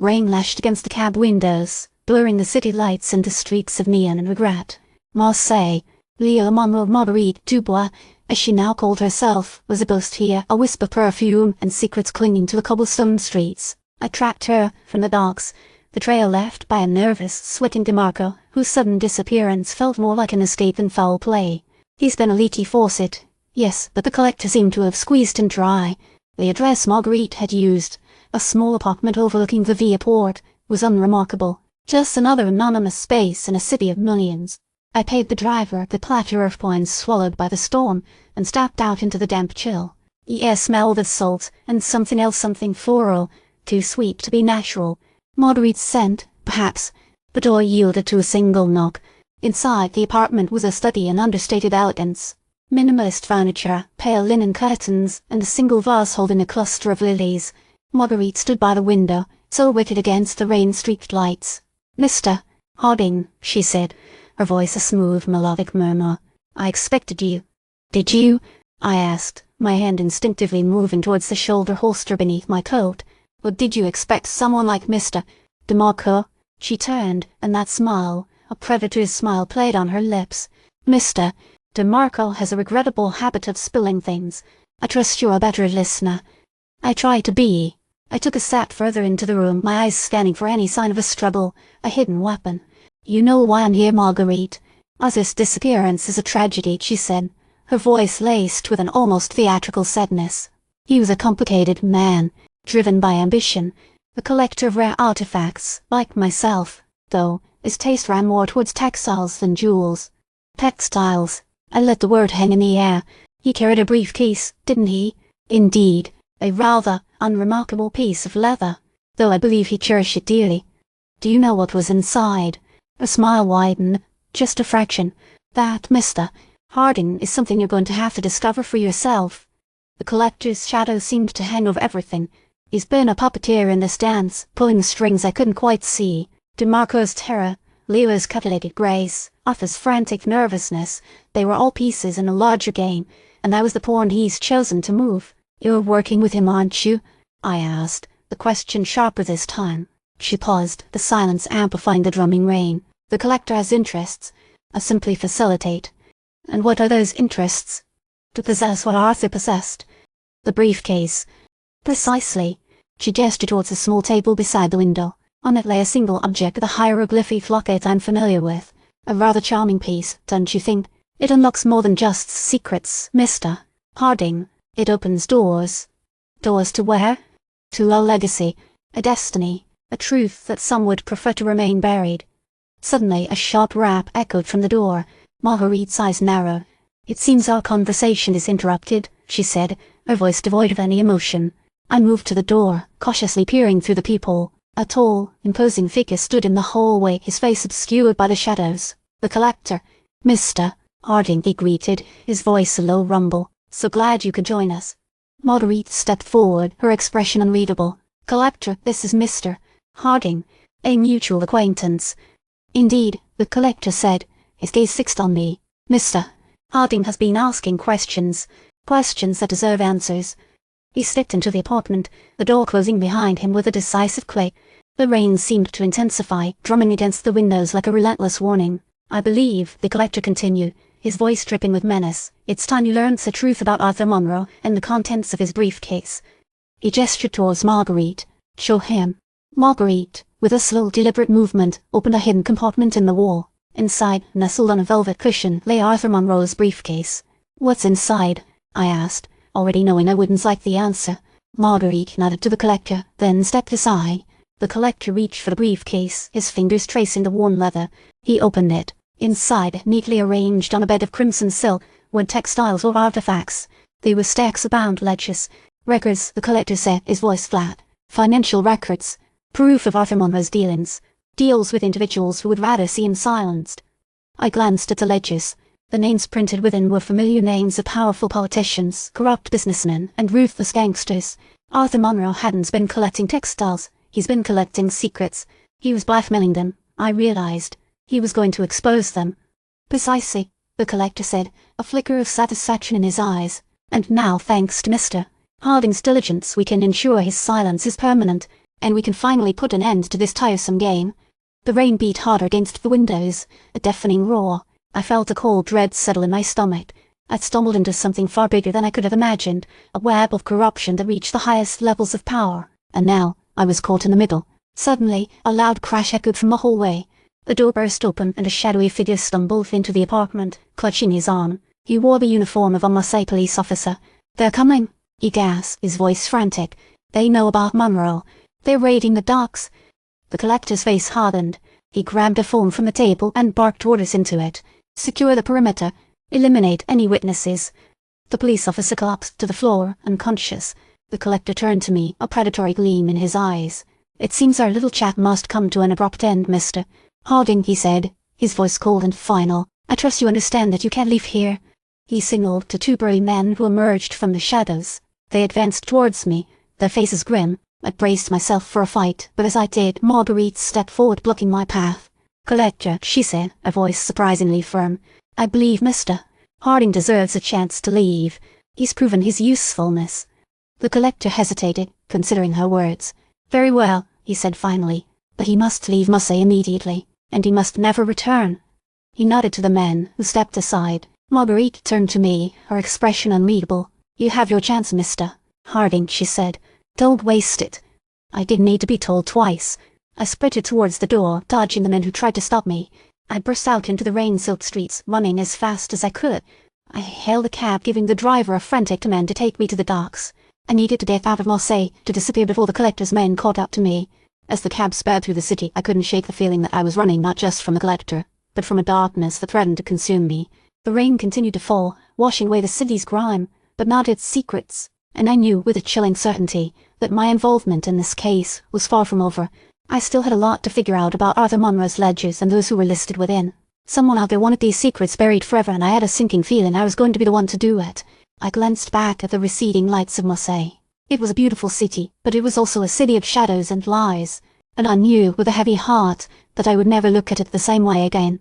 Rain lashed against the cab windows, blurring the city lights into streaks of neon and regret. Marseille, Lila Monroe, Marguerite Dubois, as she now called herself, was a ghost here, a wisp of perfume and secrets clinging to the cobblestone streets. I tracked her from the docks, the trail left by a nervous, sweating DeMarco, whose sudden disappearance felt more like an escape than foul play. He's been a leaky faucet, yes, but the collector seemed to have squeezed him dry. The address Marguerite had used, a small apartment overlooking the Via Port, was unremarkable. Just another anonymous space in a city of millions. I paid the driver the platter of coins swallowed by the storm and stepped out into the damp chill. The air smelled of salt and something else, something floral, too sweet to be natural. Marguerite's scent, perhaps. The door yielded to a single knock. Inside the apartment was a study in understated elegance. Minimalist furniture, pale linen curtains, and a single vase holding a cluster of lilies. Marguerite stood by the window, silhouetted against the rain-streaked lights. "Mr. Harding," she said, her voice a smooth, melodic murmur. "I expected you." "Did you?" I asked, my hand instinctively moving towards the shoulder holster beneath my coat. "Or did you expect someone like Mr. DeMarco?" She turned, and that smile, a predator's smile, played on her lips. "Mr. DeMarco has a regrettable habit of spilling things. I trust you're a better listener." "I try to be." I took a step further into the room, my eyes scanning for any sign of a struggle, a hidden weapon. "You know why I'm here, Marguerite. Arthur's disappearance is a tragedy," she said, her voice laced with an almost theatrical sadness. "He was a complicated man, driven by ambition, a collector of rare artifacts, like myself, though his taste ran more towards textiles than jewels." "Textiles." I let the word hang in the air. "He carried a briefcase, didn't he?" "Indeed. A rather unremarkable piece of leather, though I believe he cherished it dearly." "Do you know what was inside?" A smile widened, just a fraction. "That, Mr. Harding, is something you're going to have to discover for yourself." The collector's shadow seemed to hang over everything. He's been a puppeteer in this dance, pulling strings I couldn't quite see. DeMarco's terror, Lila's calculated grace, Arthur's frantic nervousness, they were all pieces in a larger game, and I was the pawn he's chosen to move. "You're working with him, aren't you?" I asked, the question sharper this time. She paused, the silence amplifying the drumming rain. "The collector has interests. I simply facilitate." "And what are those interests?" "To possess what Arthur possessed." "The briefcase." "Precisely." She gestured towards a small table beside the window. On it lay a single object with a hieroglyphic locket I'm familiar with. A rather charming piece, don't you think? It unlocks more than just secrets, Mr. Harding. It opens doors. Doors to where? To a legacy, a destiny, a truth that some would prefer to remain buried. Suddenly a sharp rap echoed from the door. Marguerite's eyes narrowed. "It seems our conversation is interrupted," she said, her voice devoid of any emotion. I moved to the door, cautiously peering through the peephole. A tall, imposing figure stood in the hallway, his face obscured by the shadows. The collector. "Mr. Harding," he greeted, his voice a low rumble. "So glad you could join us." Marguerite stepped forward, her expression unreadable. "Collector, this is Mr. Harding, a mutual acquaintance." "Indeed," the collector said, his gaze fixed on me. "Mr. Harding has been asking questions that deserve answers." He slipped into the apartment, the door closing behind him with a decisive click. The rain seemed to intensify, drumming against the windows like a relentless warning. "I believe," the collector continued, his voice dripping with menace, "it's time you learned the truth about Arthur Monroe and the contents of his briefcase." He gestured towards Marguerite. "Show him." Marguerite, with a slow, deliberate movement, opened a hidden compartment in the wall. Inside, nestled on a velvet cushion, lay Arthur Monroe's briefcase. "What's inside?" I asked, already knowing I wouldn't like the answer. Marguerite nodded to the collector, then stepped aside. The collector reached for the briefcase, his fingers tracing the worn leather. He opened it. Inside, neatly arranged on a bed of crimson silk, were textiles or artifacts. They were stacks of bound ledgers. "Records," the collector said, his voice flat. "Financial records. Proof of Arthur Monroe's dealings. Deals with individuals who would rather see him silenced." I glanced at the ledgers. The names printed within were familiar names of powerful politicians, corrupt businessmen, and ruthless gangsters. Arthur Monroe hadn't been collecting textiles. He's been collecting secrets. He was blackmailing them, I realized. He was going to expose them. "Precisely," the collector said, a flicker of satisfaction in his eyes. "And now, thanks to Mr. Harding's diligence, we can ensure his silence is permanent. and we can finally put an end to this tiresome game. The rain beat harder against the windows, a deafening roar. I felt a cold dread settle in my stomach. I'd stumbled into something far bigger than I could have imagined, a web of corruption that reached the highest levels of power, and now I was caught in the middle. Suddenly, a loud crash echoed from the hallway. The door burst open and a shadowy figure stumbled into the apartment, clutching his arm. He wore the uniform of a Marseille police officer. "They're coming," he gasped, his voice frantic. "They know about Monroe. They're raiding the docks." The collector's face hardened. He grabbed a phone from the table and barked orders into it. "Secure the perimeter. Eliminate any witnesses." The police officer collapsed to the floor, unconscious. The collector turned to me, a predatory gleam in his eyes. "It seems our little chat must come to an abrupt end, Mr. Harding," he said, his voice cold and final. "I trust you understand that you can't leave here." He signaled to two burly men who emerged from the shadows. They advanced towards me, their faces grim. I braced myself for a fight, but as I did, Marguerite stepped forward, blocking my path. "Collector," she said, a voice surprisingly firm, "I believe Mr. Harding deserves a chance to leave. He's proven his usefulness." The collector hesitated, considering her words. "Very well," he said finally, "but he must leave Marseille immediately, and he must never return." He nodded to the men, who stepped aside. Marguerite turned to me, her expression unreadable. "You have your chance, Mr. Harding," she said. "Don't waste it." I didn't need to be told twice. I sprinted towards the door, dodging the men who tried to stop me. I burst out into the rain-soaked streets, running as fast as I could. I hailed a cab, giving the driver a frantic command to take me to the docks. I needed to get out of Marseille, to disappear before the collector's men caught up to me. As the cab sped through the city, I couldn't shake the feeling that I was running not just from the collector, but from a darkness that threatened to consume me. The rain continued to fall, washing away the city's grime, but not its secrets, and I knew with a chilling certainty that my involvement in this case was far from over. I still had a lot to figure out about Arthur Monroe's ledgers and those who were listed within. Someone out there wanted these secrets buried forever, and I had a sinking feeling I was going to be the one to do it. I glanced back at the receding lights of Marseille. It was a beautiful city, but it was also a city of shadows and lies, and I knew with a heavy heart that I would never look at it the same way again.